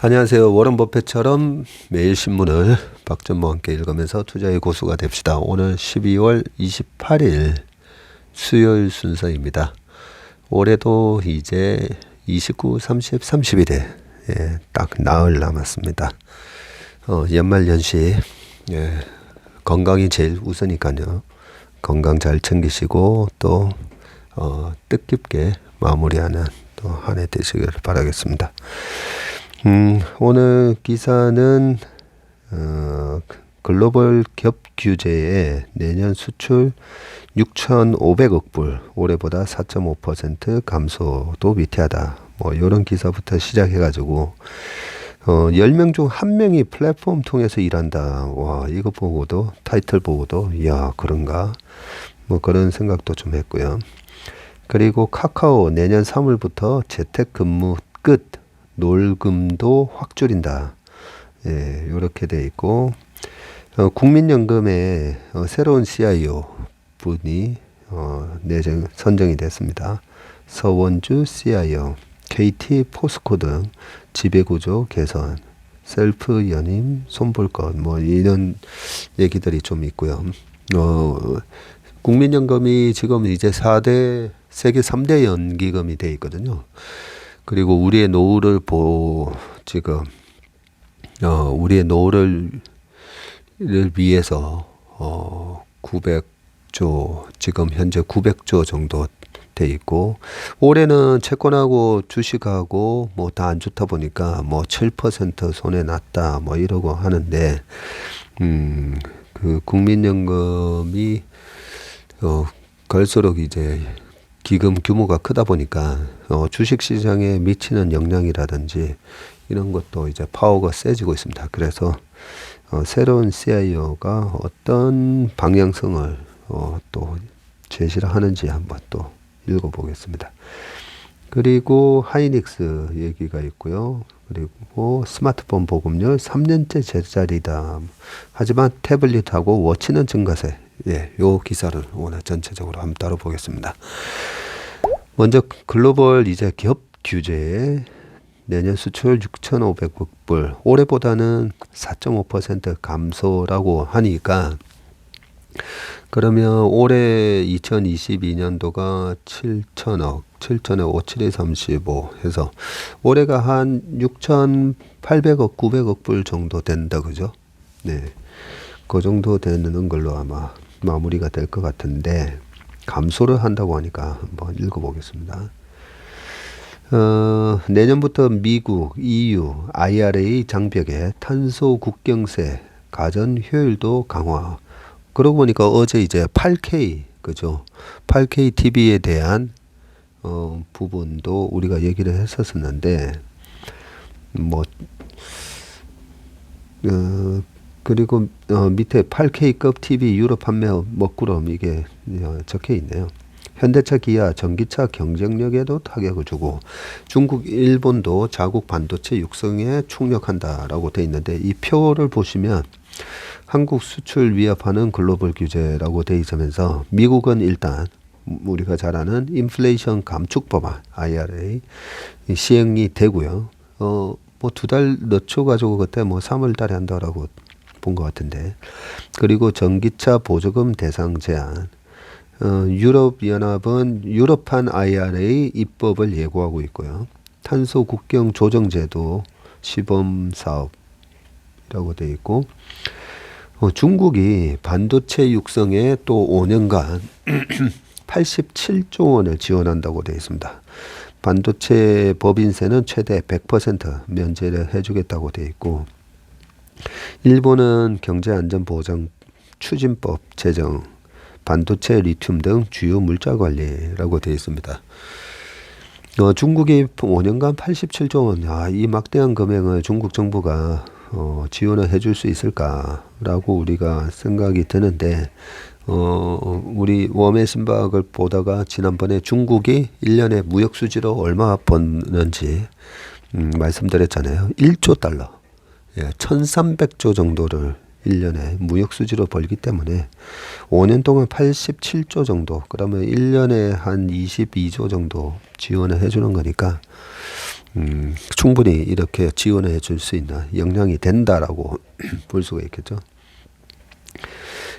안녕하세요. 워런 버핏처럼 매일 신문을 박전무와 함께 읽으면서 투자의 고수가 됩시다. 오늘 12월 28일 수요일 순서입니다. 올해도 이제 29, 30, 30일에 딱 나흘 남았습니다. 연말연시 건강이 제일 우선이니까요. 건강 잘 챙기시고 또 뜻깊게 마무리하는 또 한 해 되시길 바라겠습니다. 오늘 기사는 글로벌 겹 규제에 내년 수출 6,500억 불, 올해보다 4.5% 감소도 미태하다. 뭐 이런 기사부터 시작해가지고 10명 중 1명이 플랫폼 통해서 일한다. 와, 이거 보고도 타이틀 보고도 이야 그런가? 뭐 그런 생각도 좀 했고요. 그리고 카카오 내년 3월부터 재택근무 끝. 놀금도 확 줄인다. 이렇게 돼 있고 국민연금의 새로운 CIO 분이 선정이 됐습니다. 서원주 CIO, KT 포스코 등 지배구조 개선, 셀프 연임, 손볼 것 뭐 이런 얘기들이 좀 있고요. 국민연금이 지금 이제 세계 3대 연기금이 돼 있거든요. 그리고 우리의 노후를 지금 우리의 노후를 위해서 900조 지금 현재 900조 정도 돼 있고 올해는 채권하고 주식하고 뭐 다 안 좋다 보니까 뭐 7% 손해 났다 뭐 이러고 하는데 그 국민연금이 갈수록 이제 기금 규모가 크다 보니까 주식 시장에 미치는 영향이라든지 이런 것도 이제 파워가 세지고 있습니다. 그래서 새로운 CIO가 어떤 방향성을 또 제시를 하는지 한번 또 읽어보겠습니다. 그리고 하이닉스 얘기가 있고요. 그리고 스마트폰 보급률 3년째 제자리다. 하지만 태블릿하고 워치는 증가세. 요 기사를 오늘 전체적으로 한번 다뤄보겠습니다. 먼저 글로벌 이제 겹 규제에 내년 수출 6,500억 불, 올해보다는 4.5% 감소라고 하니까 그러면 올해 2022년도가 7천억, 57에 35 해서 올해가 한 6,800억, 900억 불 정도 된다 그죠? 네. 그 정도 되는 걸로 아마 마무리가 될 것 같은데 감소를 한다고 하니까 한번 읽어보겠습니다. 내년부터 미국, EU, IRA 장벽에 탄소 국경세 가전 효율도 강화. 그러고 보니까 어제 이제 8K 그죠? 8K TV에 대한 부분도 우리가 얘기를 했었는데 뭐 그리고 밑에 8K급 TV 유럽 판매 먹구름 이게 적혀 있네요. 현대차, 기아, 전기차 경쟁력에도 타격을 주고 중국, 일본도 자국 반도체 육성에 총력한다라고 돼 있는데 이 표를 보시면 한국 수출 위협하는 글로벌 규제라고 돼 있으면서 미국은 일단 우리가 잘 아는 인플레이션 감축 법안 IRA 시행이 되고요. 뭐 2달 늦춰 가지고 그때 뭐 3월 달에 한다라고 본 것 같은데 그리고 전기차 보조금 대상 제한 유럽연합은 유럽판 IRA 입법을 예고하고 있고요. 탄소 국경 조정제도 시범 사업이라고 되어 있고 중국이 반도체 육성에 또 5년간 87조 원을 지원한다고 되어 있습니다. 반도체 법인세는 최대 100% 면제를 해주겠다고 되어 있고 일본은 경제안전보장 추진법 제정, 반도체 리튬 등 주요 물자 관리라고 되어 있습니다. 중국이 5년간 87조 원, 이 막대한 금액을 중국 정부가 지원을 해줄 수 있을까라고 우리가 생각이 드는데 우리 웜의 신박을 보다가 지난번에 중국이 1년에 무역 수지로 얼마 버는지 말씀드렸잖아요. 1조 달러. 1300조 정도를 1년에 무역 수지로 벌기 때문에 5년 동안 87조 정도 그러면 1년에 한 22조 정도 지원을 해주는 거니까 충분히 이렇게 지원해 줄 수 있는 역량이 된다라고 볼 수가 있겠죠.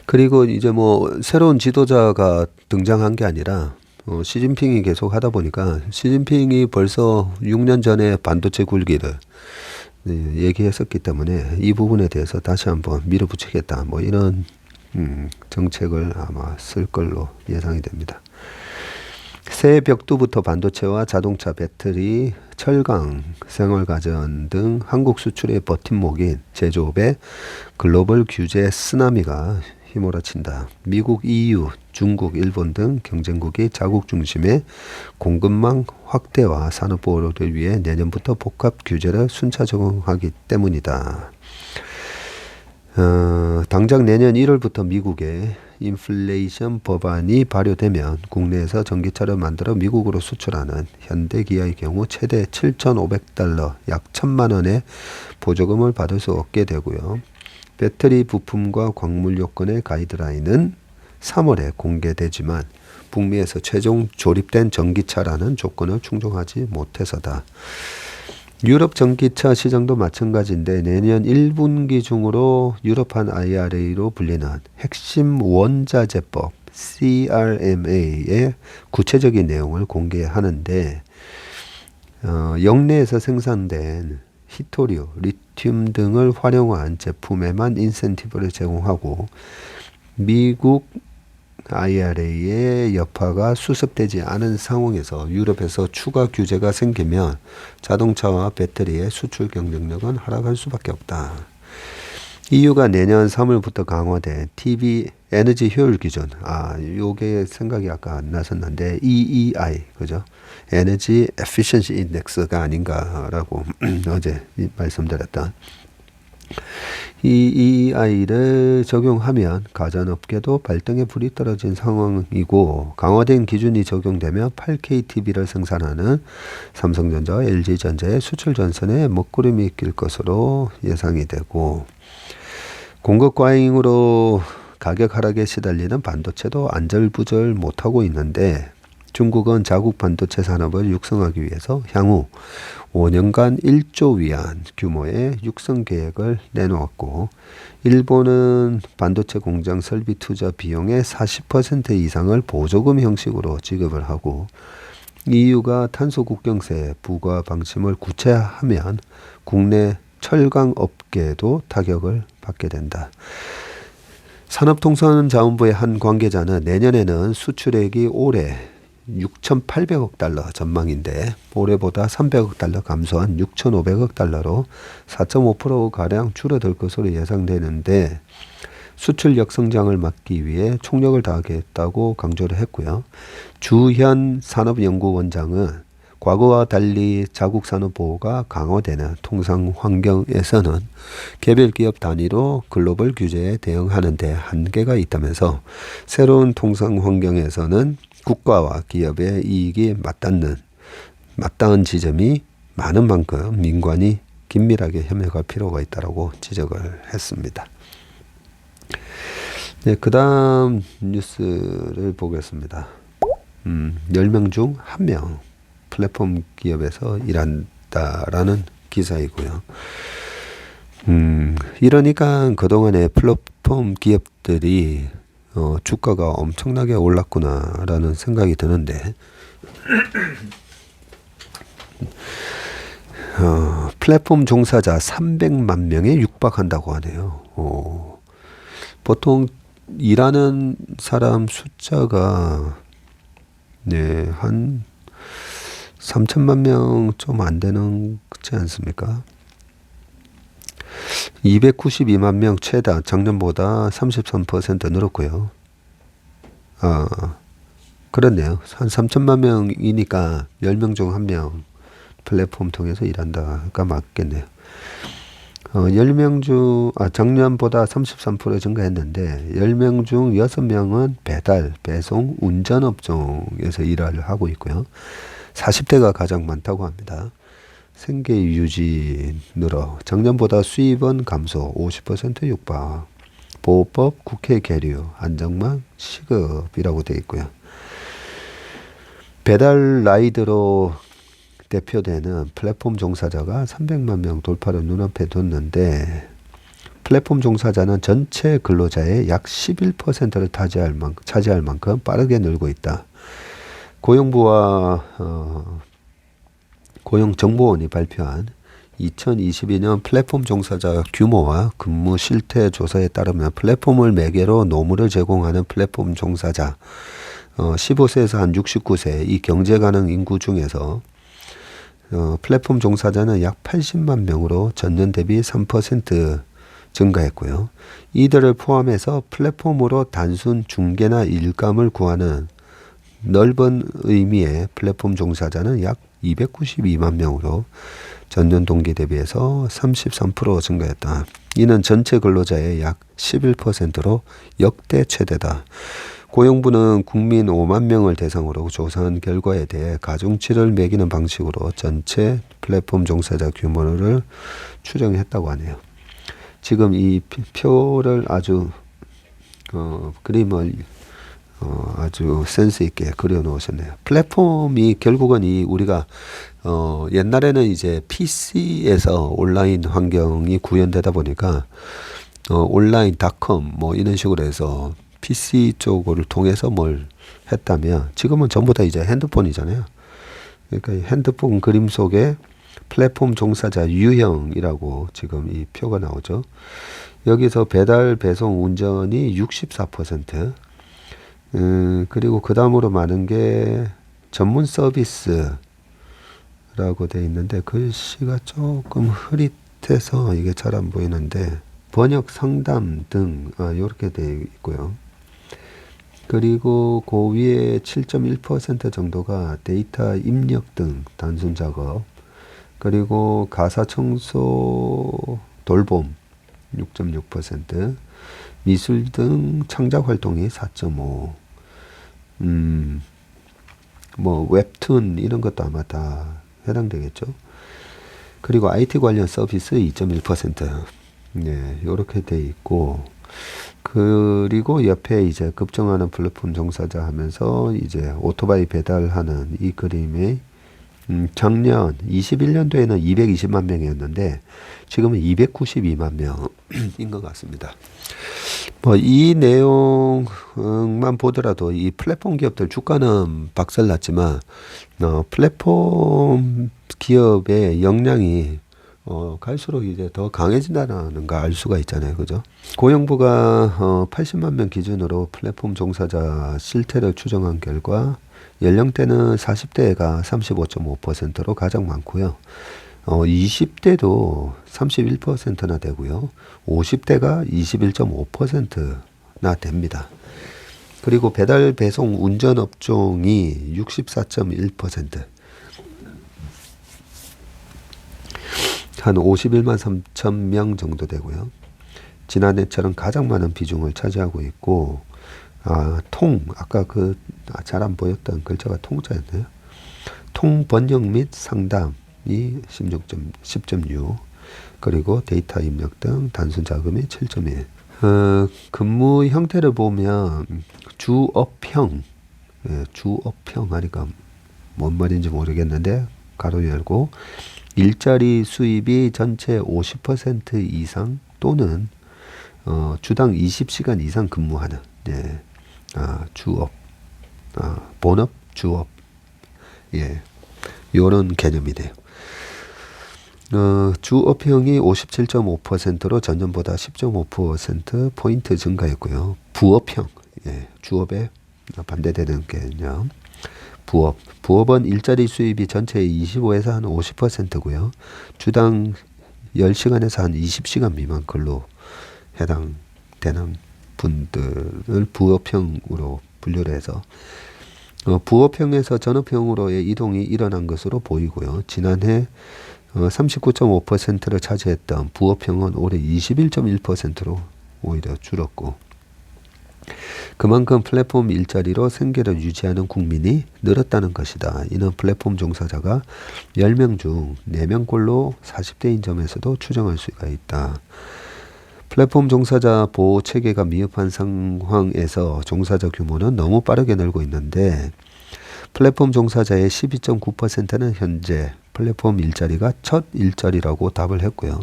그리고 이제 뭐 새로운 지도자가 등장한 게 아니라 시진핑이 계속 하다 보니까 시진핑이 벌써 6년 전에 반도체 굴기를 얘기했었기 때문에 이 부분에 대해서 다시 한번 밀어붙이겠다 뭐 이런 정책을 아마 쓸 걸로 예상이 됩니다. 새 벽두부터 반도체와 자동차 배터리, 철강, 생활가전 등 한국 수출의 버팀목인 제조업에 글로벌 규제 쓰나미가 휘몰아친다. 미국, EU, 중국, 일본 등 경쟁국이 자국 중심의 공급망 확대와 산업보호를 위해 내년부터 복합 규제를 순차 적용하기 때문이다. 당장 내년 1월부터 미국에 인플레이션 법안이 발효되면 국내에서 전기차를 만들어 미국으로 수출하는 현대기아의 경우 최대 7,500달러, 약 1,000만 원의 보조금을 받을 수 없게 되고요. 배터리 부품과 광물 요건의 가이드라인은 3월에 공개되지만 북미에서 최종 조립된 전기차라는 조건을 충족하지 못해서다. 유럽 전기차 시장도 마찬가지인데 내년 1분기 중으로 유럽판 IRA로 불리는 핵심 원자재법 CRMA의 구체적인 내용을 공개하는데 영내에서 생산된 히토류, 리튬 등을 활용한 제품에만 인센티브를 제공하고 미국 IRA의 여파가 수습되지 않은 상황에서 유럽에서 추가 규제가 생기면 자동차와 배터리의 수출 경쟁력은 하락할 수밖에 없다. EU가 내년 3월부터 강화된 TV 에너지 효율 기준, 요게 생각이 아까 안 나섰는데 EEI, 그죠? 에너지 에피션시 인덱스가 아닌가라고 어제 말씀드렸던. 이 EEI를 적용하면 가전업계도 발등에 불이 떨어진 상황이고 강화된 기준이 적용되면 8K TV를 생산하는 삼성전자와 LG전자의 수출 전선에 먹구름이 낄 것으로 예상이 되고 공급 과잉으로 가격 하락에 시달리는 반도체도 안절부절 못하고 있는데 중국은 자국 반도체 산업을 육성하기 위해서 향후 5년간 1조 위안 규모의 육성 계획을 내놓았고 일본은 반도체 공장 설비 투자 비용의 40% 이상을 보조금 형식으로 지급을 하고 EU가 탄소 국경세 부과 방침을 구체화하면 국내 철강 업계도 타격을 받게 된다. 산업통상자원부의 한 관계자는 내년에는 수출액이 올해 6,800억 달러 전망인데 올해보다 300억 달러 감소한 6,500억 달러로 4.5%가량 줄어들 것으로 예상되는데 수출 역성장을 막기 위해 총력을 다하겠다고 강조를 했고요. 주현 산업연구원장은 과거와 달리 자국 산업 보호가 강화되는 통상 환경에서는 개별 기업 단위로 글로벌 규제에 대응하는 데 한계가 있다면서 새로운 통상 환경에서는 국가와 기업의 이익이 맞닿은 지점이 많은 만큼 민관이 긴밀하게 협력할 필요가 있다고 지적을 했습니다. 네, 그 다음 뉴스를 보겠습니다. 10명 중 1명 플랫폼 기업에서 일한다라는 기사이고요. 이러니까 그동안에 플랫폼 기업들이 주가가 엄청나게 올랐구나라는 생각이 드는데 플랫폼 종사자 300만 명에 육박한다고 하네요. 보통 일하는 사람 숫자가 한 3천만 명 좀 안 되는 그렇지 않습니까? 292만 명 최다 작년보다 33% 늘었고요. 그렇네요. 한 3천만 명이니까 10명 중 1명 플랫폼 통해서 일한다가 맞겠네요. 10명 중 작년보다 33% 증가했는데 10명 중 6명은 배달, 배송, 운전 업종에서 일을 하고 있고요. 40대가 가장 많다고 합니다. 생계 유지 늘어 작년보다 수입은 감소 50% 육박 보호법 국회 계류 안정망 시급이라고 되어 있고요. 배달 라이드로 대표되는 플랫폼 종사자가 300만 명 돌파를 눈앞에 뒀는데 플랫폼 종사자는 전체 근로자의 약 11%를 차지할 만큼 빠르게 늘고 있다. 고용부와 고용정보원이 발표한 2022년 플랫폼 종사자 규모와 근무 실태 조사에 따르면 플랫폼을 매개로 노무를 제공하는 플랫폼 종사자 15세에서 한 69세 이 경제 가능 인구 중에서 플랫폼 종사자는 약 80만 명으로 전년 대비 3% 증가했고요. 이들을 포함해서 플랫폼으로 단순 중개나 일감을 구하는 넓은 의미의 플랫폼 종사자는 약 292만 명으로 전년 동기 대비해서 33% 증가했다. 이는 전체 근로자의 약 11%로 역대 최대다. 고용부는 국민 5만 명을 대상으로 조사한 결과에 대해 가중치를 매기는 방식으로 전체 플랫폼 종사자 규모를 추정했다고 하네요. 지금 이 표를 아주 그림을 아주 센스 있게 그려 놓으셨네요. 플랫폼이 결국은 우리가 옛날에는 이제 PC에서 온라인 환경이 구현되다 보니까 온라인 닷컴 뭐 이런 식으로 해서 PC 쪽을 통해서 뭘 했다면 지금은 전부 다 이제 핸드폰이잖아요. 그러니까 이 핸드폰 그림 속에 플랫폼 종사자 유형이라고 지금 이 표가 나오죠. 여기서 배달, 배송, 운전이 64%, 그리고 그 다음으로 많은 게 전문 서비스라고 되어 있는데 글씨가 조금 흐릿해서 이게 잘 안 보이는데 번역 상담 등 이렇게 되어 있고요. 그리고 그 위에 7.1% 정도가 데이터 입력 등 단순 작업, 그리고 가사 청소 돌봄 6.6%, 미술 등 창작 활동이 4.5%, 뭐 웹툰 이런 것도 아마 다 해당되겠죠. 그리고 IT 관련 서비스 2.1%, 네, 이렇게 돼 있고, 그리고 옆에 이제 급증하는 플랫폼 종사자 하면서 이제 오토바이 배달하는 이 그림의 작년 21년도에는 220만 명이었는데 지금은 292만 명인 것 같습니다. 뭐 이 내용만 보더라도 이 플랫폼 기업들 주가는 박살났지만 플랫폼 기업의 역량이 갈수록 이제 더 강해진다는 걸 알 수가 있잖아요. 그죠? 고용부가 80만 명 기준으로 플랫폼 종사자 실태를 추정한 결과 연령대는 40대가 35.5%로 가장 많고요. 20대도 31%나 되고요. 50대가 21.5%나 됩니다. 그리고 배달, 배송, 운전 업종이 64.1%, 한 51만 3천 명 정도 되고요. 지난해처럼 가장 많은 비중을 차지하고 있고, 아까 잘 안 보였던 글자가 통자였네요. 통 번역 및 상담이 10.6, 그리고 데이터 입력 등 단순 자금이 7.1. 근무 형태를 보면 주업형, 주업형 하니까 뭔 말인지 모르겠는데 가로 열고 일자리 수입이 전체 50% 이상 또는 주당 20시간 이상 근무하는, 예, 주업, 본업, 주업, 예, 요런 개념이네요. 주업형이 57.5%로 전년보다 10.5% 포인트 증가했고요. 부업형, 예, 주업에 반대되는 개념. 부업은 일자리 수입이 전체의 25에서 한 50%고요. 주당 10시간에서 한 20시간 미만 근로 해당되는 분들을 부업형으로 분류를 해서 부업형에서 전업형으로의 이동이 일어난 것으로 보이고요. 지난해 39.5%를 차지했던 부업형은 올해 21.1%로 오히려 줄었고, 그만큼 플랫폼 일자리로 생계를 유지하는 국민이 늘었다는 것이다. 이는 플랫폼 종사자가 10명 중 4명꼴로 40대인 점에서도 추정할 수가 있다. 플랫폼 종사자 보호 체계가 미흡한 상황에서 종사자 규모는 너무 빠르게 늘고 있는데 플랫폼 종사자의 12.9%는 현재 플랫폼 일자리가 첫 일자리라고 답을 했고요.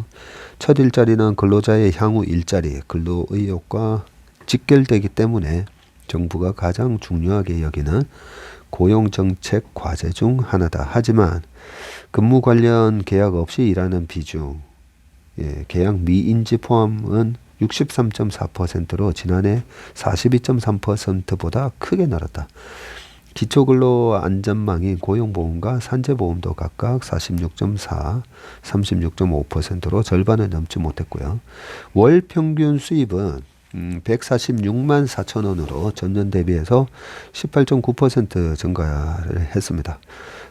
첫 일자리는 근로자의 향후 일자리, 근로 의욕과 직결되기 때문에 정부가 가장 중요하게 여기는 고용정책 과제 중 하나다. 하지만 근무 관련 계약 없이 일하는 비중, 계약 미인지 포함은 63.4%로 지난해 42.3%보다 크게 늘었다. 기초근로안전망인 고용보험과 산재보험도 각각 46.4, 36.5%로 절반을 넘지 못했고요. 월 평균 수입은 146만 4천 원으로 전년 대비해서 18.9% 증가를 했습니다.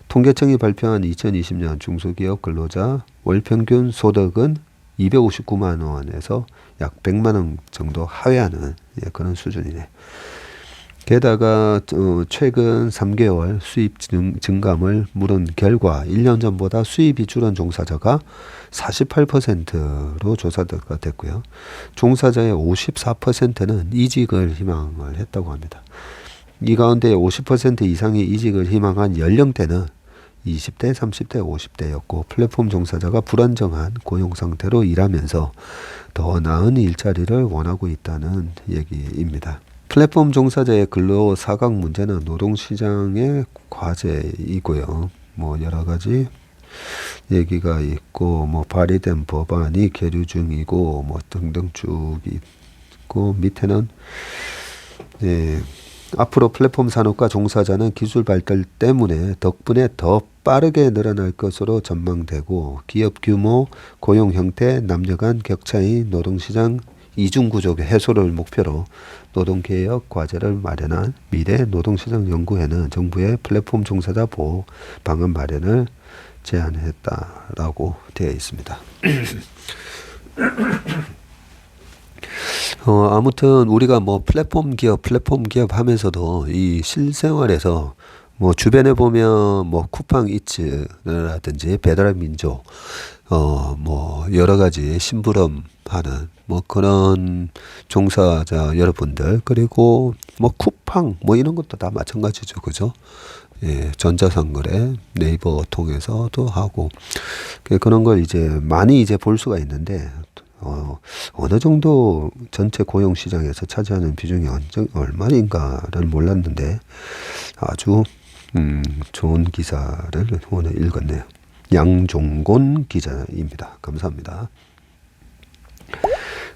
통계청이 발표한 2020년 중소기업 근로자 월 평균 소득은 259만 원에서 약 100만 원 정도 하회하는 그런 수준이네. 게다가 최근 3개월 수입 증감을 물은 결과 1년 전보다 수입이 줄은 종사자가 48%로 조사가 됐고요. 종사자의 54%는 이직을 희망을 했다고 합니다. 이 가운데 50% 이상의 이직을 희망한 연령대는 20대, 30대, 50대였고 플랫폼 종사자가 불안정한 고용 상태로 일하면서 더 나은 일자리를 원하고 있다는 얘기입니다. 플랫폼 종사자의 근로 사각 문제는 노동시장의 과제이고요. 뭐 여러 가지 얘기가 있고 뭐 발의된 법안이 계류 중이고 뭐 등등 쭉 있고 밑에는 앞으로 플랫폼 산업과 종사자는 기술 발달 때문에 덕분에 더 빠르게 늘어날 것으로 전망되고 기업 규모, 고용 형태, 남녀 간 격차의 노동시장 이중구조 해소를 목표로 노동개혁 과제를 마련한 미래 노동시장 연구회는 정부의 플랫폼 종사자 보호 방안 마련을 제안했다라고 되어 있습니다. 아무튼 우리가 뭐 플랫폼 기업 하면서도 이 실생활에서 뭐 주변에 보면 뭐 쿠팡 이츠라든지 배달의 민족 뭐 여러 가지 심부름 하는 뭐 그런 종사자 여러분들 그리고 뭐 쿠팡 뭐 이런 것도 다 마찬가지죠. 그죠? 예, 전자상거래 네이버 통해서도 하고 그런 걸 이제 많이 이제 볼 수가 있는데 어느 정도 전체 고용 시장에서 차지하는 비중이 얼마인가를 몰랐는데 아주 좋은 기사를 오늘 읽었네요. 양종곤 기자입니다. 감사합니다.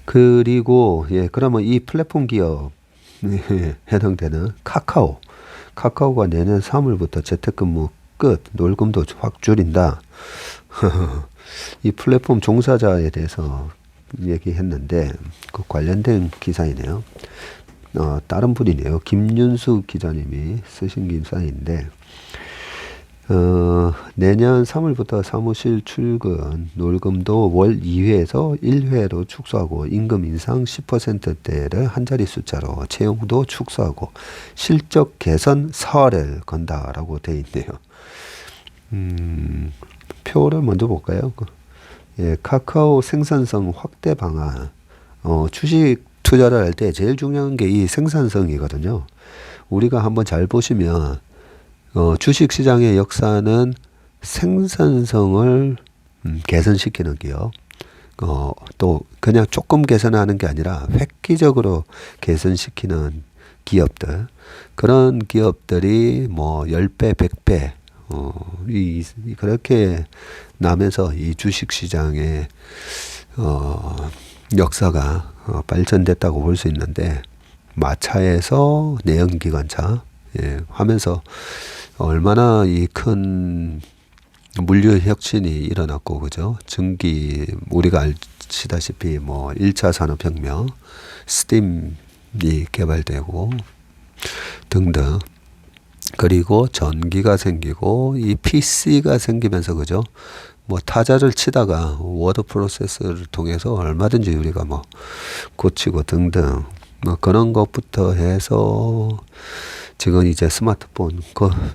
그리고 그러면 이 플랫폼 기업 해당되는 카카오가 내년 3월부터 재택근무 끝, 놀금도 확 줄인다. 이 플랫폼 종사자에 대해서 얘기했는데 그 관련된 기사이네요. 다른 분이네요. 김윤수 기자님이 쓰신 기사인데 내년 3월부터 사무실 출근 놀금도 월 2회에서 1회로 축소하고 임금 인상 10%대를 한 자리 숫자로 채용도 축소하고 실적 개선 사활을 건다라고 되어 있네요. 표를 먼저 볼까요? 카카오 생산성 확대 방안. 주식 투자를 할 때 제일 중요한 게 이 생산성이거든요. 우리가 한번 잘 보시면 주식 시장의 역사는 생산성을 개선시키는 기업, 또 그냥 조금 개선하는 게 아니라 획기적으로 개선시키는 기업들, 그런 기업들이 뭐 10배, 100배, 그렇게 나면서 이 주식 시장의 역사가 발전됐다고 볼 수 있는데 마차에서 내연기관차 하면서 얼마나 이 큰 물류 혁신이 일어났고 그죠? 전기 우리가 아시다시피 뭐 1차 산업혁명, 스팀이 개발되고 등등. 그리고 전기가 생기고 이 PC가 생기면서 그죠? 뭐 타자를 치다가 워드 프로세서를 통해서 얼마든지 우리가 뭐 고치고 등등 뭐 그런 것부터 해서 지금 이제 스마트폰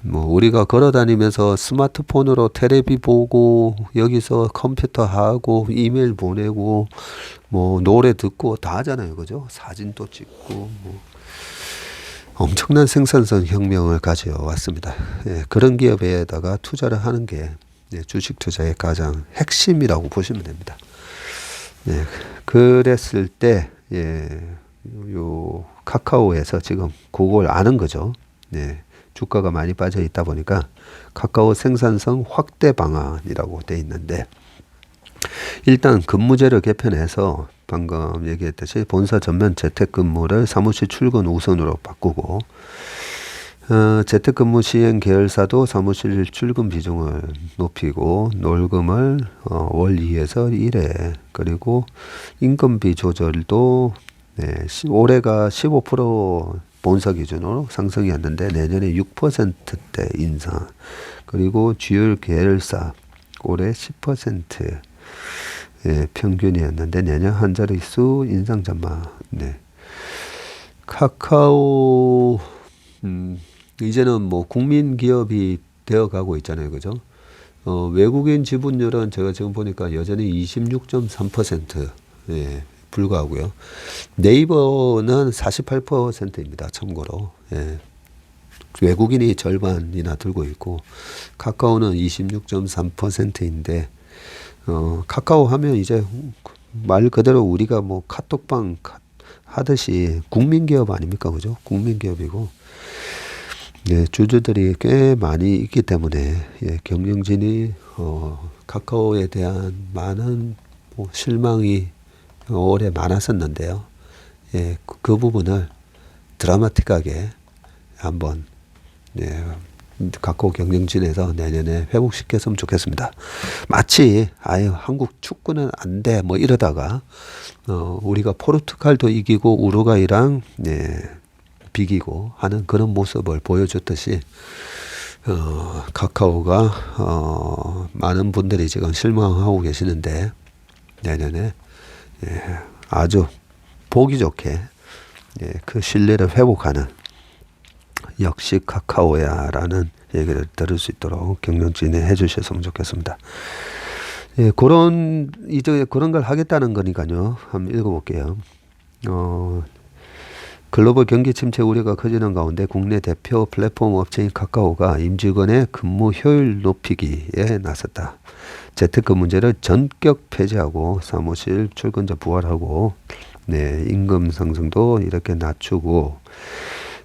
뭐 우리가 걸어 다니면서 스마트폰으로 테레비 보고 여기서 컴퓨터 하고 이메일 보내고 뭐 노래 듣고 다 하잖아요. 그죠? 사진도 찍고 뭐 엄청난 생산성 혁명을 가져왔습니다. 그런 기업에다가 투자를 하는 게 주식 투자의 가장 핵심이라고 보시면 됩니다. 그랬을 때 요 카카오에서 지금 그걸 아는 거죠. 주가가 많이 빠져 있다 보니까 카카오 생산성 확대 방안이라고 돼 있는데, 일단 근무제를 개편해서 방금 얘기했듯이 본사 전면 재택근무를 사무실 출근 우선으로 바꾸고, 재택근무 시행 계열사도 사무실 출근 비중을 높이고 놀금을 월 2에서 1회, 그리고 인건비 조절도 올해가 15% 본사 기준으로 상승이었는데 내년에 6%대 인상, 그리고 주요 계열사 올해 10% 평균이었는데 내년 한 자릿수 인상 전망. 카카오 이제는 뭐 국민 기업이 되어 가고 있잖아요, 그죠? 외국인 지분율은 제가 지금 보니까 여전히 26.3% 불과하고요. 네이버는 48%입니다. 참고로. 외국인이 절반이나 들고 있고, 카카오는 26.3%인데, 카카오 하면 이제 말 그대로 우리가 뭐 카톡방 하듯이 국민기업 아닙니까? 그죠? 국민기업이고, 주주들이 꽤 많이 있기 때문에, 경영진이, 카카오에 대한 많은 뭐 실망이 올해 많았었는데요. 그 부분을 드라마틱하게 한번 카카오 경영진에서 내년에 회복시켰으면 좋겠습니다. 마치 아유 한국 축구는 안 돼 뭐 이러다가 우리가 포르투갈도 이기고 우루과이랑 비기고 하는 그런 모습을 보여줬듯이 카카오가 많은 분들이 지금 실망하고 계시는데 내년에 아주 보기 좋게 그 신뢰를 회복하는 역시 카카오야라는 얘기를 들을 수 있도록 경영진이 해주셨으면 좋겠습니다. 이제 그런 걸 하겠다는 거니까요. 한번 읽어볼게요. 글로벌 경기 침체 우려가 커지는 가운데 국내 대표 플랫폼 업체인 카카오가 임직원의 근무 효율 높이기에 나섰다. 재택근무제를 전격 폐지하고 사무실 출근자 부활하고 임금 상승도 이렇게 낮추고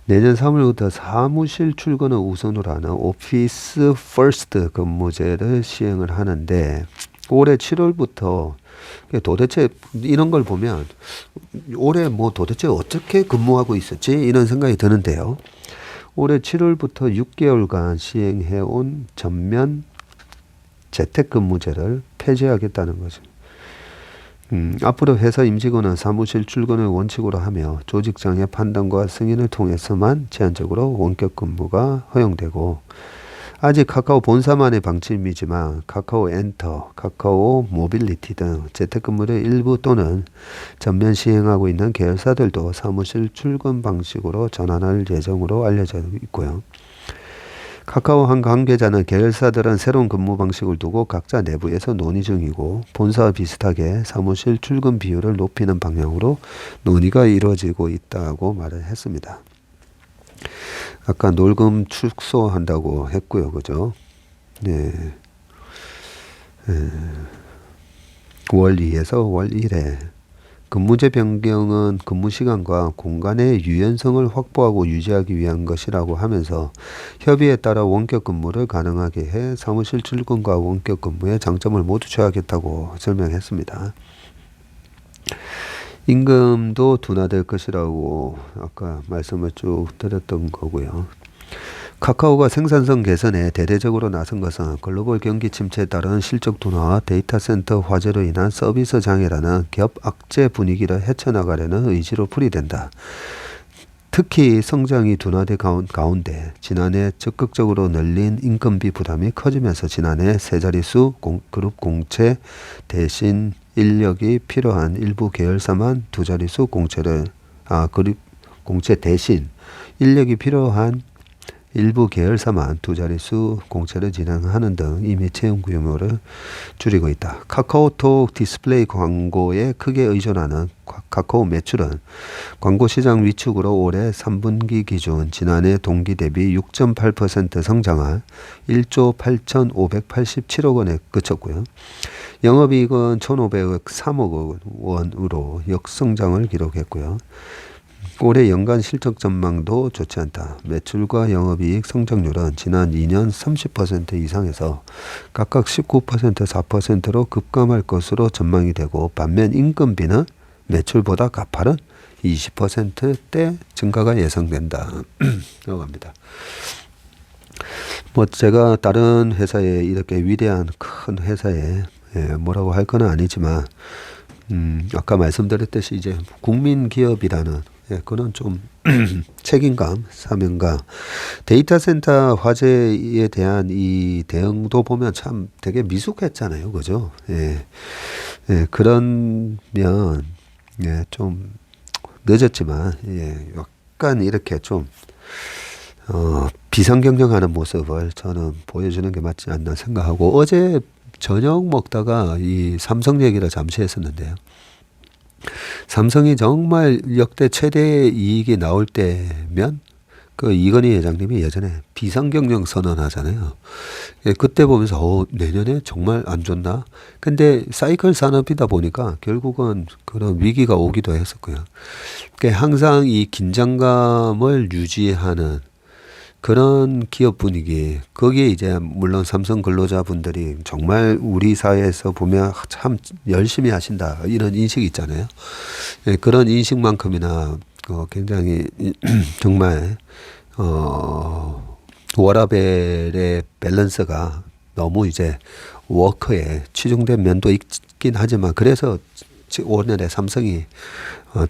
내년 3월부터 사무실 출근을 우선으로 하는 오피스 퍼스트 근무제를 시행을 하는데 올해 7월부터 도대체 이런 걸 보면 올해 뭐 도대체 어떻게 근무하고 있었지 이런 생각이 드는데요. 올해 7월부터 6개월간 시행해온 전면 재택근무제를 폐지하겠다는 거죠. 앞으로 회사 임직원은 사무실 출근을 원칙으로 하며 조직장의 판단과 승인을 통해서만 제한적으로 원격 근무가 허용되고 아직 카카오 본사만의 방침이지만 카카오 엔터, 카카오 모빌리티 등 재택근무를 일부 또는 전면 시행하고 있는 계열사들도 사무실 출근 방식으로 전환할 예정으로 알려져 있고요. 카카오 한 관계자는 계열사들은 새로운 근무 방식을 두고 각자 내부에서 논의 중이고 본사와 비슷하게 사무실 출근 비율을 높이는 방향으로 논의가 이루어지고 있다고 말을 했습니다. 아까 놀금 축소한다고 했고요. 그죠? 월 2에서 월 1회 근무제 변경은 근무 시간과 공간의 유연성을 확보하고 유지하기 위한 것이라고 하면서 협의에 따라 원격 근무를 가능하게 해 사무실 출근과 원격 근무의 장점을 모두 취하겠다고 설명했습니다. 임금도 둔화될 것이라고 아까 말씀을 쭉 드렸던 거고요. 카카오가 생산성 개선에 대대적으로 나선 것은 글로벌 경기 침체에 따른 실적 둔화와 데이터 센터 화재로 인한 서비스 장애라는 기업 악재 분위기를 헤쳐나가려는 의지로 풀이된다. 특히 성장이 둔화된 가운데 지난해 적극적으로 늘린 인건비 부담이 커지면서 지난해 세 자릿수 그룹 공채 대신 인력이 필요한 일부 계열사만 두 자릿수 그룹 공채 대신 인력이 필요한 일부 계열사만 두 자릿수 공채를 진행하는 등 이미 채용 규모를 줄이고 있다. 카카오톡 디스플레이 광고에 크게 의존하는 카카오 매출은 광고 시장 위축으로 올해 3분기 기준 지난해 동기 대비 6.8% 성장한 1조 8,587억 원에 그쳤고요. 영업이익은 1,500억 3억 원으로 역성장을 기록했고요. 올해 연간 실적 전망도 좋지 않다. 매출과 영업이익 성장률은 지난 2년 30% 이상에서 각각 19%, 4%로 급감할 것으로 전망이 되고, 반면 임금비는 매출보다 가파른 20%대 증가가 예상된다. 라고 합니다. 뭐 제가 다른 회사에 이렇게 위대한 큰 회사에 뭐라고 할 건 아니지만, 아까 말씀드렸듯이 이제 국민 기업이라는 그런 좀 책임감, 사명감, 데이터 센터 화재에 대한 이 대응도 보면 참 되게 미숙했잖아요, 그죠? 그런 면, 좀 늦었지만, 약간 이렇게 좀 비상경영하는 모습을 저는 보여주는 게 맞지 않나 생각하고, 어제 저녁 먹다가 이 삼성 얘기를 잠시 했었는데요. 삼성이 정말 역대 최대 이익이 나올 때면 그 이건희 회장님이 예전에 비상경영 선언하잖아요. 그때 보면서 내년에 정말 안 좋나? 근데 사이클 산업이다 보니까 결국은 그런 위기가 오기도 했었고요. 그러니까 항상 이 긴장감을 유지하는 그런 기업 분위기, 거기에 이제 물론 삼성 근로자분들이 정말 우리 사회에서 보면 참 열심히 하신다 이런 인식이 있잖아요. 그런 인식만큼이나 굉장히 정말 워라밸의 밸런스가 너무 이제 워커에 치중된 면도 있긴 하지만, 그래서 오늘의 삼성이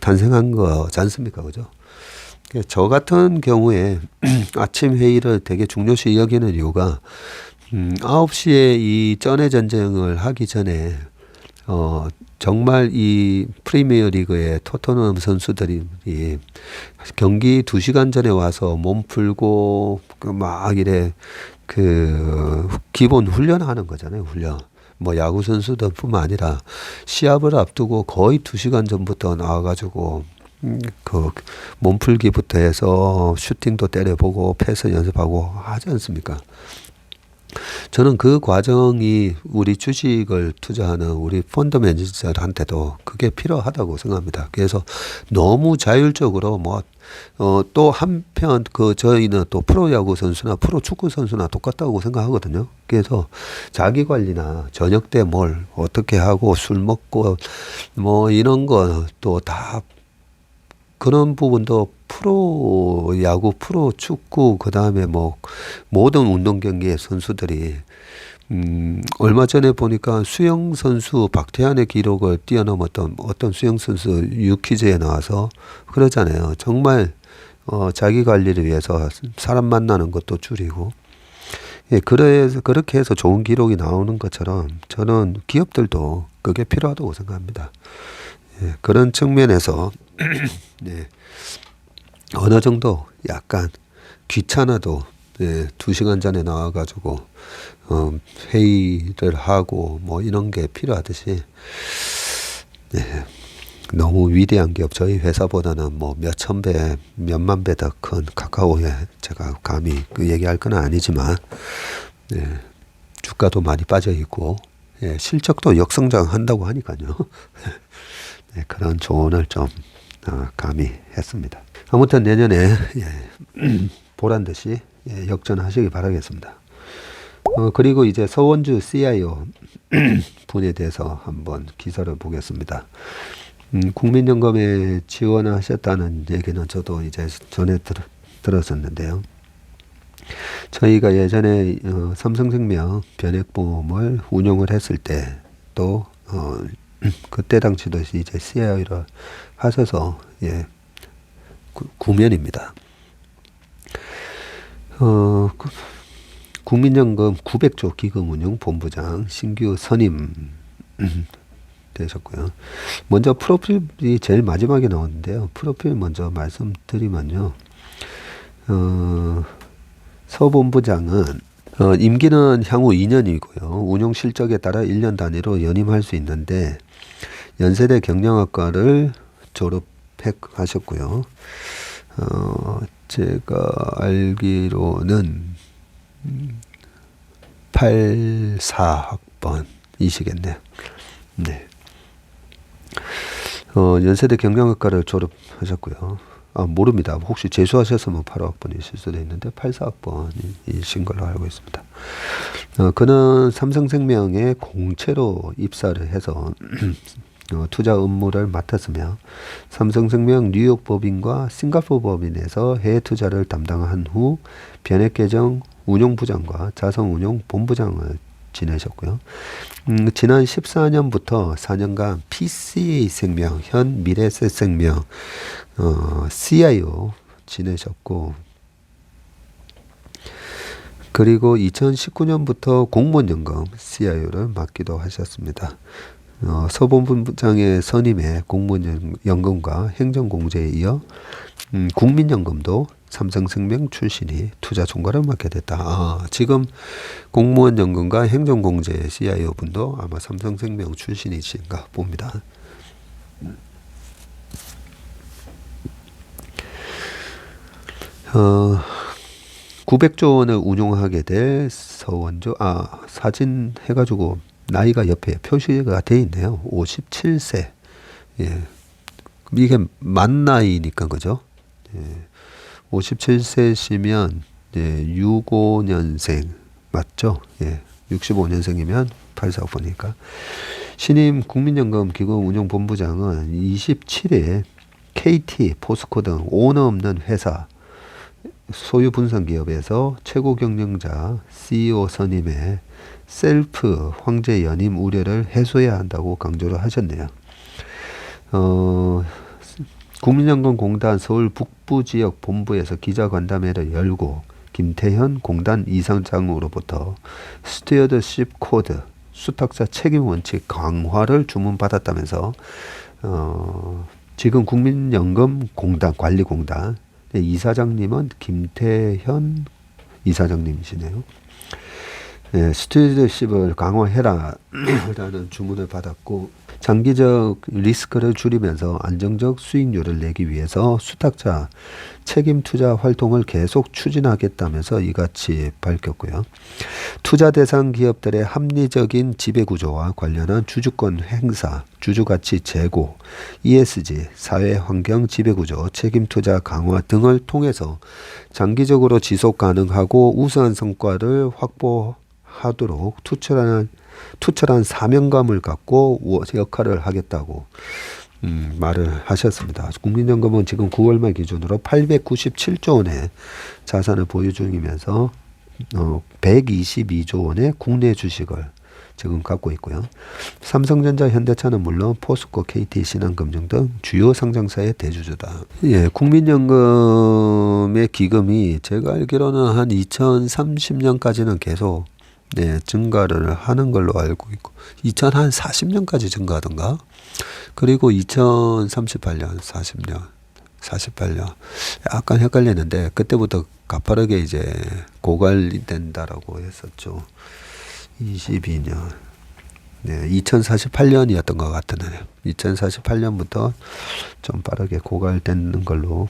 탄생한 거지 않습니까, 그죠? 저 같은 경우에 아침 회의를 되게 중요시 여기는 이유가 9시에 이 전의 전쟁을 하기 전에 정말 이 프리미어 리그의 토트넘 선수들이 경기 2시간 전에 와서 몸 풀고 막 이래 그 기본 훈련하는 거잖아요, 훈련. 뭐 야구 선수들뿐만 아니라 시합을 앞두고 거의 2시간 전부터 나와가지고 그 몸풀기부터 해서 슈팅도 때려보고 패스 연습하고 하지 않습니까? 저는 그 과정이 우리 주식을 투자하는 우리 펀드 매니저들한테도 그게 필요하다고 생각합니다. 그래서 너무 자율적으로 또 한편 저희는 또 프로야구 선수나 프로 축구 선수나 똑같다고 생각하거든요. 그래서 자기 관리나 저녁 때 뭘 어떻게 하고 술 먹고 뭐 이런 거 또 다 그런 부분도 프로 야구, 프로 축구, 그 다음에 뭐 모든 운동 경기의 선수들이 얼마 전에 보니까 수영 선수 박태환의 기록을 뛰어넘었던 어떤 수영 선수 유퀴즈에 나와서 그러잖아요. 정말 자기 관리를 위해서 사람 만나는 것도 줄이고, 그래서 그렇게 해서 좋은 기록이 나오는 것처럼 저는 기업들도 그게 필요하다고 생각합니다. 그런 측면에서 어느 정도 약간 귀찮아도 2시간 전에 나와가지고 회의를 하고 뭐 이런 게 필요하듯이, 너무 위대한 기업, 저희 회사보다는 뭐 몇천 배, 몇만 배 더 큰 카카오에 제가 감히 그 얘기할 건 아니지만, 주가도 많이 빠져 있고, 실적도 역성장한다고 하니까요. 그런 조언을 좀 감히 했습니다. 아무튼 내년에 보란 듯이 역전하시기 바라겠습니다. 그리고 이제 서원주 CIO 분에 대해서 한번 기사를 보겠습니다. 국민연금에 지원하셨다는 얘기는 저도 이제 전에 들었었는데요. 저희가 예전에 삼성생명 변액보험을 운용을 했을 때 또 그때 당시도 이제 CIO를 하셔서 구면입니다. 국민연금 900조 기금운용 본부장 신규 선임 되셨고요. 먼저 프로필이 제일 마지막에 나오는데요. 프로필 먼저 말씀드리면요. 서본부장은 임기는 향후 2년이고요. 운용 실적에 따라 1년 단위로 연임할 수 있는데 연세대 경영학과를 졸업하셨고요. 제가 알기로는 84학번이시겠네요. 네. 연세대 경영학과를 졸업하셨고요. 모릅니다. 혹시 재수하셨으면 8학번이실 수도 있는데 84학번이신 걸로 알고 있습니다. 그는 삼성생명에 공채로 입사를 해서 투자 업무를 맡았으며 삼성생명 뉴욕 법인과 싱가포르 법인에서 해외 투자를 담당한 후 변액계정 운용부장과 자산운용 본부장을 지내셨고요. 지난 14년부터 4년간 PCA생명, 현 미래에셋생명 CIO 지내셨고, 그리고 2019년부터 공무원연금 CIO를 맡기도 하셨습니다. 서본부장의 선임에 공무원연금과 행정공제에 이어 국민연금도 삼성생명 출신이 투자 총괄을 맡게 됐다. 지금 공무원연금과 행정공제 CIO 분도 아마 삼성생명 출신이신가 봅니다. 900조 원을 운용하게 될 서원조, 사진 해가지고 나이가 옆에 표시가 돼 있네요. 57세. 예. 이게 만 나이니까, 그죠? 예. 57세시면, 예, 65년생, 맞죠? 예. 65년생이면 84학번이니까. 신임 국민연금기금운용본부장은 27일 KT, 포스코 등 오너 없는 회사, 소유 분산 기업에서 최고 경영자 CEO 선임에 셀프 황제 연임 우려를 해소해야 한다고 강조를 하셨네요. 국민연금공단 서울 북부 지역 본부에서 기자간담회를 열고 김태현 공단 이사장으로부터 스튜어드십 코드 수탁자 책임 원칙 강화를 주문받았다면서 지금 국민연금공단 관리공단 이사장님은 김태현 이사장님이시네요. 네, 스튜어드십을 강화해라 라는 주문을 받았고, 장기적 리스크를 줄이면서 안정적 수익률을 내기 위해서 수탁자 책임 투자 활동을 계속 추진하겠다면서 이같이 밝혔고요. 투자 대상 기업들의 합리적인 지배구조와 관련한 주주권 행사, 주주가치 제고, ESG, 사회환경 지배구조, 책임 투자 강화 등을 통해서 장기적으로 지속 가능하고 우수한 성과를 확보하도록 투철한 사명감을 갖고 역할을 하겠다고 말을 하셨습니다. 국민연금은 지금 9월 말 기준으로 897조 원의 자산을 보유 중이면서 122조 원의 국내 주식을 지금 갖고 있고요. 삼성전자, 현대차는 물론 포스코, KT, 신한금융 등 주요 상장사의 대주주다. 예, 국민연금의 기금이 제가 알기로는 한 2030년까지는 계속 증가를 하는 걸로 알고 있고, 2040년까지 증가하던가, 그리고 2038년, 48년, 약간 헷갈리는데, 그때부터 가파르게 이제 고갈된다라고 했었죠. 22년. 네, 2048년이었던 것 같으네요. 2048년부터 좀 빠르게 고갈되는 걸로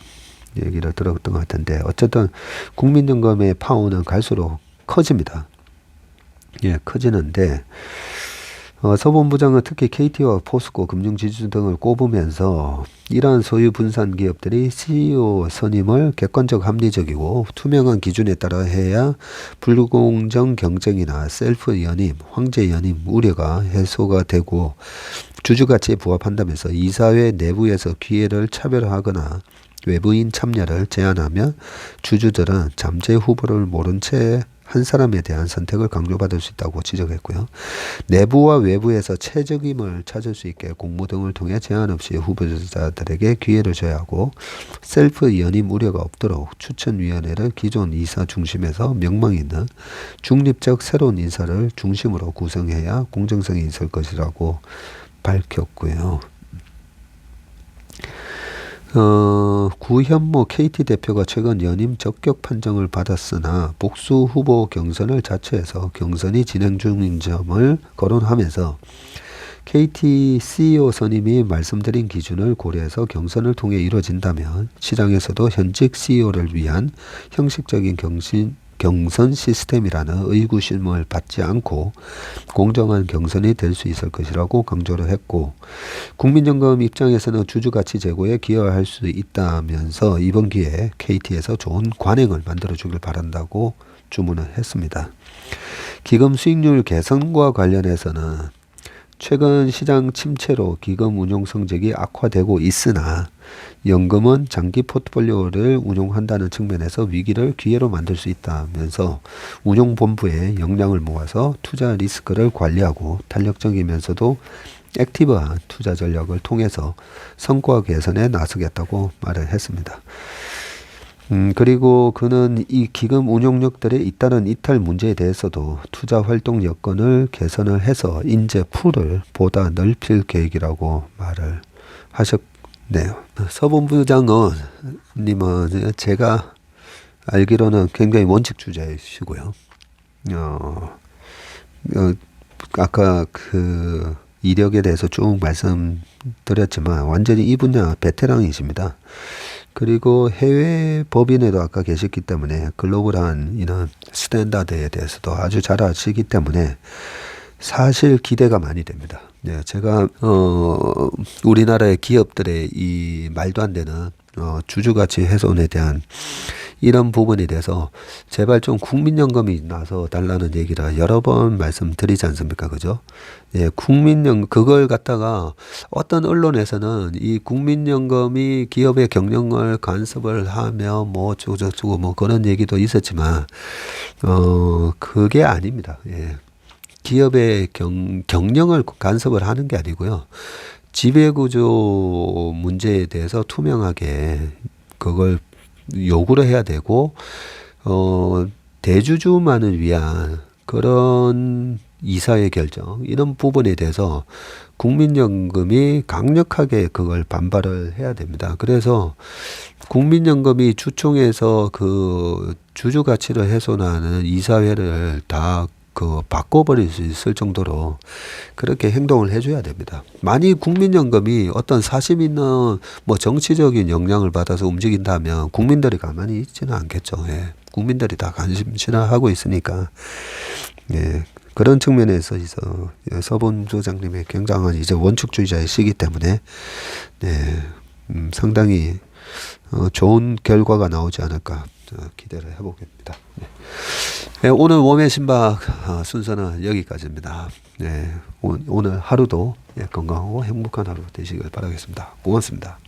얘기를 들었던 것 같은데, 어쨌든 국민연금의 파워는 갈수록 커집니다. 예, 커지는데, 서본부장은 특히 KT와 포스코, 금융지주 등을 꼽으면서 이러한 소유 분산 기업들이 CEO 선임을 객관적 합리적이고 투명한 기준에 따라 해야 불공정 경쟁이나 셀프 연임, 황제 연임 우려가 해소가 되고 주주가치에 부합한다면서 이사회 내부에서 기회를 차별화하거나 외부인 참여를 제한하며 주주들은 잠재 후보를 모른 채 한 사람에 대한 선택을 강요받을 수 있다고 지적했고요. 내부와 외부에서 최적임을 찾을 수 있게 공모 등을 통해 제한 없이 후보자들에게 기회를 줘야 하고, 셀프 연임 우려가 없도록 추천위원회를 기존 이사 중심에서 명망 있는 중립적 새로운 인사를 중심으로 구성해야 공정성이 있을 것이라고 밝혔고요. 구현모 KT 대표가 최근 연임 적격 판정을 받았으나 복수 후보 경선을 자처해서 경선이 진행 중인 점을 거론하면서 KT CEO 선임이 말씀드린 기준을 고려해서 경선을 통해 이루어진다면 시장에서도 현직 CEO를 위한 형식적인 경선 시스템이라는 의구심을 받지 않고 공정한 경선이 될 수 있을 것이라고 강조를 했고, 국민연금 입장에서는 주주가치 제고에 기여할 수 있다면서 이번 기회에 KT에서 좋은 관행을 만들어 주길 바란다고 주문을 했습니다. 기금 수익률 개선과 관련해서는 최근 시장 침체로 기금 운용 성적이 악화되고 있으나 연금은 장기 포트폴리오를 운용한다는 측면에서 위기를 기회로 만들 수 있다면서 운용본부에 역량을 모아서 투자 리스크를 관리하고 탄력적이면서도 액티브한 투자 전략을 통해서 성과 개선에 나서겠다고 말을 했습니다. 그리고 그는 이 기금 운용력들에 잇따른 이탈 문제에 대해서도 투자 활동 여건을 개선을 해서 인재 풀을 보다 넓힐 계획이라고 말을 하셨네요. 서본부장은 님은 제가 알기로는 굉장히 원칙주의자이시고요. 아까 그 이력에 대해서 쭉 말씀드렸지만 완전히 이 분야 베테랑이십니다. 그리고 해외 법인에도 아까 계셨기 때문에 글로벌한 이런 스탠다드에 대해서도 아주 잘 아시기 때문에 사실 기대가 많이 됩니다. 네, 제가 우리나라의 기업들의 이 말도 안 되는 주주가치 훼손에 대한 이런 부분에 대해서 제발 좀 국민연금이 나서 달라는 얘기를 여러 번 말씀드리지 않습니까? 그죠? 예, 그걸 갖다가 어떤 언론에서는 이 국민연금이 기업의 경영을 간섭을 하며 뭐 어쩌고저쩌고 뭐 그런 얘기도 있었지만, 그게 아닙니다. 예. 기업의 경영을 간섭을 하는 게 아니고요. 지배구조 문제에 대해서 투명하게 그걸 요구를 해야 되고, 대주주만을 위한 그런 이사의 결정, 이런 부분에 대해서 국민연금이 강력하게 그걸 반발을 해야 됩니다. 그래서 국민연금이 주총에서 그 주주 가치를 훼손하는 이사회를 다 바꿔버릴 수 있을 정도로 그렇게 행동을 해줘야 됩니다. 만약 국민연금이 어떤 사심 있는 뭐 정치적인 영향을 받아서 움직인다면 국민들이 가만히 있지는 않겠죠. 예. 국민들이 다 관심신화하고 있으니까. 예. 그런 측면에서 서본 부장님의 굉장한 이제 원칙주의자이시기 때문에 네, 상당히 좋은 결과가 나오지 않을까 기대를 해보겠습니다. 네. 네, 오늘 웜의 신박 순서는 여기까지입니다. 네, 오늘 하루도 건강하고 행복한 하루 되시길 바라겠습니다. 고맙습니다.